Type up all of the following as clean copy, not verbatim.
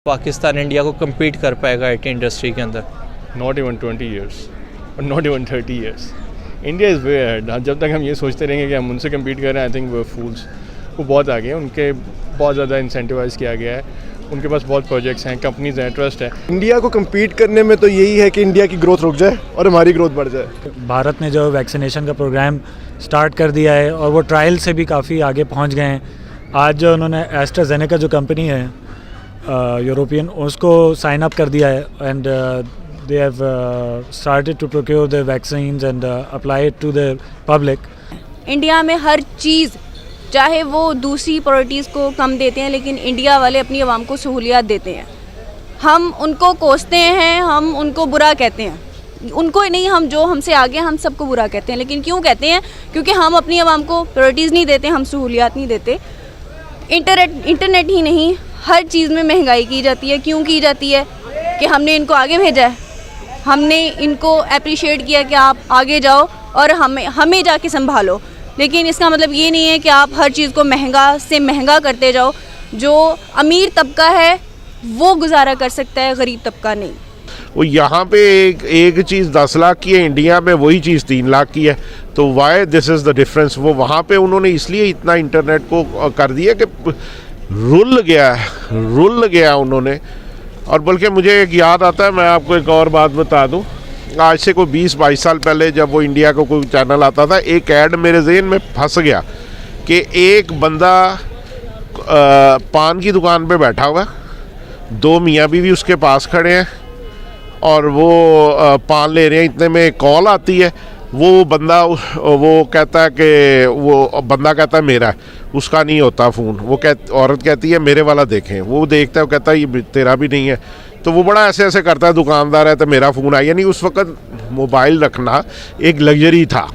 Pakistan India को compete कर पाएगा आईटी इंडस्ट्री के अंदर? Not even 20 years or not even 30 years. India is way ahead. जब तक हम ये सोचते रहेंगे कि हम उनसे compete कर रहे हैं, I think we're fools. वो बहुत आगे हैं, उनके बहुत ज़्यादा इंसेंटिवाइज किया गया है, उनके पास बहुत प्रोजेक्ट्स हैं, कंपनीज हैं, ट्रस्ट है। इंडिया को compete करने में तो यही है कि इंडिया की ग्रोथ रुक जाए और हमारी ग्रोथ बढ़ जाए। भारत ने जो वैक्सीनेशन का प्रोग्राम स्टार्ट कर दिया है और वो ट्रायल से भी काफ़ी आगे पहुंच गए हैं। आज जो उन्होंने एस्ट्राजेनेका जो कंपनी है यूरोपियन, उसको साइन अप कर दिया है and they have started to procure the vaccines and apply it to the public. India में हर चीज़, चाहे वो दूसरी प्रायोरिटीज़ को कम देते हैं, लेकिन इंडिया वाले अपनी आवाम को सहूलियात देते हैं। हम उनको कोसते हैं, हम उनको बुरा कहते हैं, उनको नहीं, हम जो हमसे आगे हम सबको बुरा कहते हैं। लेकिन क्यों कहते हैं? क्योंकि हम अपनी आवाम को प्रायोरिटीज़ नहीं देते, हम सहूलियात नहीं देते। इंटरनेट ही नहीं, हर चीज़ में महंगाई की जाती है। क्यों की जाती है? कि हमने इनको आगे भेजा है, हमने इनको अप्रिशिएट किया कि आप आगे जाओ और हमें जाके संभालो। लेकिन इसका मतलब ये नहीं है कि आप हर चीज़ को महंगा से महंगा करते जाओ। जो अमीर तबका है वो गुजारा कर सकता है, गरीब तबका नहीं। वो यहाँ पे एक चीज़ 10 लाख की है, इंडिया में वही चीज़ 3 लाख की है। तो why this is the difference. वो वहाँ पे उन्होंने इसलिए इतना इंटरनेट को कर दिया कि रुल गया उन्होंने। और बल्कि मुझे एक याद आता है, मैं आपको एक और बात बता दूँ। आज से कोई 20-22 साल पहले जब वो इंडिया का कोई चैनल आता था, एक ऐड मेरे ज़हन में फंस गया कि एक बंदा पान की दुकान पे बैठा हुआ, 2 मियाँ बीवी उसके पास खड़े हैं और वो पान ले रहे हैं। इतने में कॉल आती है, वो बंदा कहता है मेरा है, उसका नहीं होता फ़ोन। औरत कहती है मेरे वाला देखें, वो देखता है, वो कहता है ये तेरा भी नहीं है। तो वो बड़ा ऐसे करता है, दुकानदार है तो मेरा फ़ोन आया। यानी उस वक्त मोबाइल रखना एक लग्जरी था।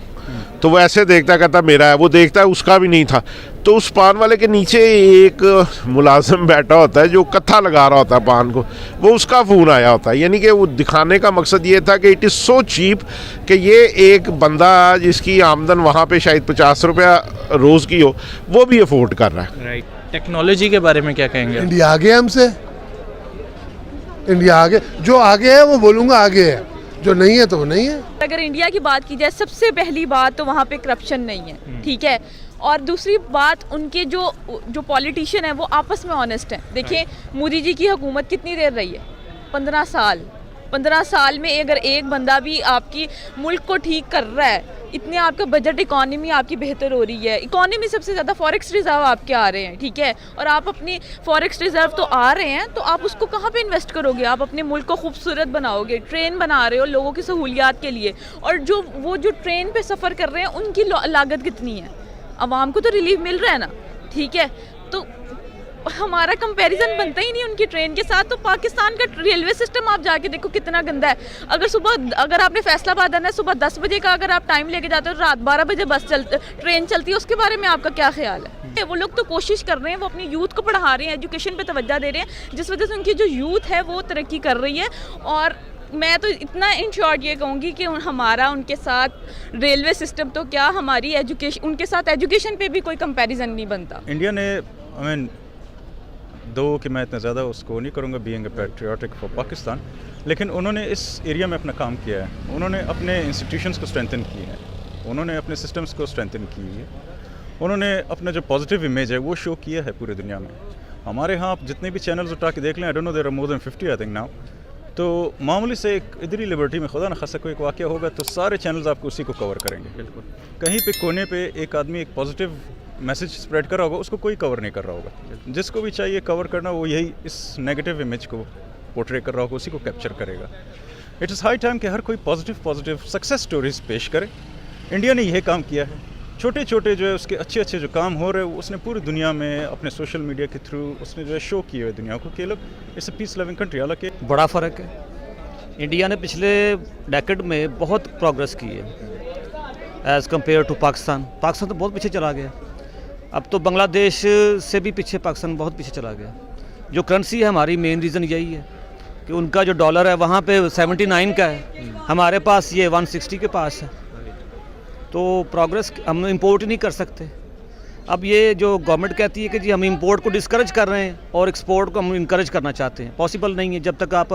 तो वो ऐसे देखता, कहता मेरा है, वो देखता है उसका भी नहीं था। तो उस पान वाले के नीचे एक मुलाजिम बैठा होता है जो कत्था लगा रहा होता है पान को, वो उसका फ़ोन आया होता है। यानी कि वो दिखाने का मकसद ये था कि इट इज़ सो चीप कि ये एक बंदा जिसकी आमदन वहाँ पे शायद 50 रुपया रोज़ की हो, वो भी अफोर्ड कर रहा है। राइट। टेक्नोलॉजी के बारे में क्या कहेंगे? इंडिया आगे है हमसे, इंडिया आगे, जो आगे है वो बोलूँगा आगे है, जो नहीं है तो वो नहीं है। अगर इंडिया की बात की जाए, सबसे पहली बात तो वहाँ पे करप्शन नहीं है, ठीक है। और दूसरी बात, उनके जो पॉलिटिशियन है वो आपस में ऑनेस्ट हैं। देखिए मोदी जी की हुकूमत कितनी देर रही है? 15 साल। 15 साल में अगर एक बंदा भी आपकी मुल्क को ठीक कर रहा है, इतने आपका बजट, इकॉनमी आपकी बेहतर हो रही है। इकॉनमी सबसे ज़्यादा फॉरेक्स रिजर्व आपके आ रहे हैं, ठीक है। और आप अपनी फॉरेक्स रिजर्व तो आ रहे हैं, तो आप उसको कहाँ पे इन्वेस्ट करोगे? आप अपने मुल्क को खूबसूरत बनाओगे, ट्रेन बना रहे हो लोगों की सहूलियात के लिए, और जो ट्रेन पे सफ़र कर रहे हैं उनकी लागत कितनी है? आवाम को तो रिलीफ मिल रहा है ना, ठीक है। तो हमारा कंपैरिजन बनता ही नहीं उनकी ट्रेन के साथ। तो पाकिस्तान का रेलवे सिस्टम आप जाके देखो कितना गंदा है। अगर आपने फैसलाबाद आना है, सुबह 10 बजे का अगर आप टाइम लेके जाते हो, रात 12 बजे ट्रेन चलती है, उसके बारे में आपका क्या ख्याल है? वो लोग तो कोशिश कर रहे हैं, वो अपनी यूथ को पढ़ा रहे हैं, एजुकेशन पे तवज्जो दे रहे हैं, जिस वजह से उनकी जो यूथ है वो तरक्की कर रही है। और मैं तो इतना इन शॉर्ट ये कहूँगी कि हमारा उनके साथ रेलवे सिस्टम तो क्या, हमारी एजुकेशन, उनके साथ एजुकेशन पे भी कोई कंपैरिजन नहीं बनता। इंडिया ने दो कि मैं इतना ज़्यादा उसको नहीं करूँगा being a patriotic for Pakistan, लेकिन उन्होंने इस एरिया में अपना काम किया है। उन्होंने अपने इंस्टीट्यूशंस को स्ट्रेंथन किए हैं, उन्होंने अपने सिस्टम्स को स्ट्रेंथन की है, उन्होंने अपना जो पॉजिटिव इमेज है वो शो किया है पूरी दुनिया में। हमारे यहाँ आप जितने भी चैनल्स उठा के देख लें, I don't know there are more than 50 I think now. तो मामूली से एक इधरी लिबर्टी में खुदा न खासा कोई एक वाक़या होगा तो सारे चैनल्स आपको उसी को कवर करेंगे। बिल्कुल कहीं पे कोने पे एक आदमी एक पॉजिटिव मैसेज स्प्रेड कर रहा होगा, उसको कोई कवर नहीं कर रहा होगा। जिसको भी चाहिए कवर करना, वो यही इस नेगेटिव इमेज को पोर्ट्रे कर रहा होगा, उसी को कैप्चर करेगा। इट इज़ हाई टाइम कि हर कोई पॉजिटिव सक्सेस स्टोरीज पेश करे। इंडिया ने यह काम किया है। छोटे छोटे जो है उसके अच्छे जो काम हो रहे हैं, उसने पूरी दुनिया में अपने सोशल मीडिया के थ्रू उसने जो है शो किए हुए दुनिया को कि लोग it's a peace loving country. हालांकि बड़ा फ़र्क है, इंडिया ने पिछले डेकेड में बहुत प्रोग्रेस की है as compare to Pakistan. Pakistan तो बहुत पीछे चला गया, अब तो बांग्लादेश से भी पीछे पाकिस्तान बहुत पीछे चला गया। जो करेंसी है हमारी, मेन रीज़न यही है कि उनका जो डॉलर है वहाँ पे 79 का है, हमारे पास ये 160 के पास है। तो प्रोग्रेस हम इम्पोर्ट नहीं कर सकते। अब ये जो गवर्नमेंट कहती है कि जी हम इंपोर्ट को डिस्करेज कर रहे हैं और एक्सपोर्ट को हम इनकरेज करना चाहते हैं, पॉसिबल नहीं है। जब तक आप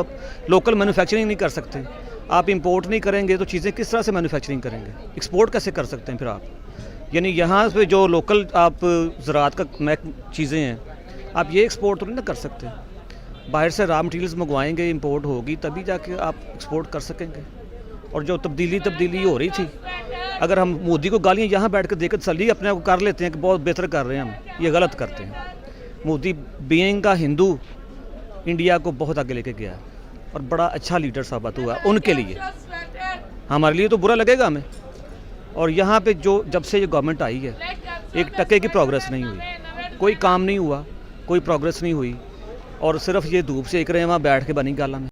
लोकल मैन्युफैक्चरिंग नहीं कर सकते, आप इंपोर्ट नहीं करेंगे तो चीज़ें किस तरह से मैन्युफैक्चरिंग करेंगे, एक्सपोर्ट कैसे कर सकते हैं फिर आप? यानी यहाँ पे जो लोकल आप ज़राअत का चीज़ें हैं, आप ये एक्सपोर्ट तो नहीं ना कर सकते। बाहर से रॉ मटेरियल्स मंगवाएंगे, इंपोर्ट होगी तभी जाके आप एक्सपोर्ट कर सकेंगे। और जो तब्दीली हो रही थी, अगर हम मोदी को गालियाँ यहाँ बैठ कर देकर तसल्ली अपने आप को कर लेते हैं कि बहुत बेहतर कर रहे हैं हम, ये गलत करते हैं। मोदी बीइंग का हिंदू इंडिया को बहुत आगे लेके गया है और बड़ा अच्छा लीडर साबित हुआ उनके लिए। हमारे लिए तो बुरा लगेगा हमें। और यहाँ पे जो जब से ये गवर्नमेंट आई है, एक टके की प्रोग्रेस नहीं हुई, कोई काम नहीं हुआ, कोई प्रोग्रेस नहीं हुई, और सिर्फ ये धूप सेक रहे हैं वहाँ बैठ के बनी गाला में।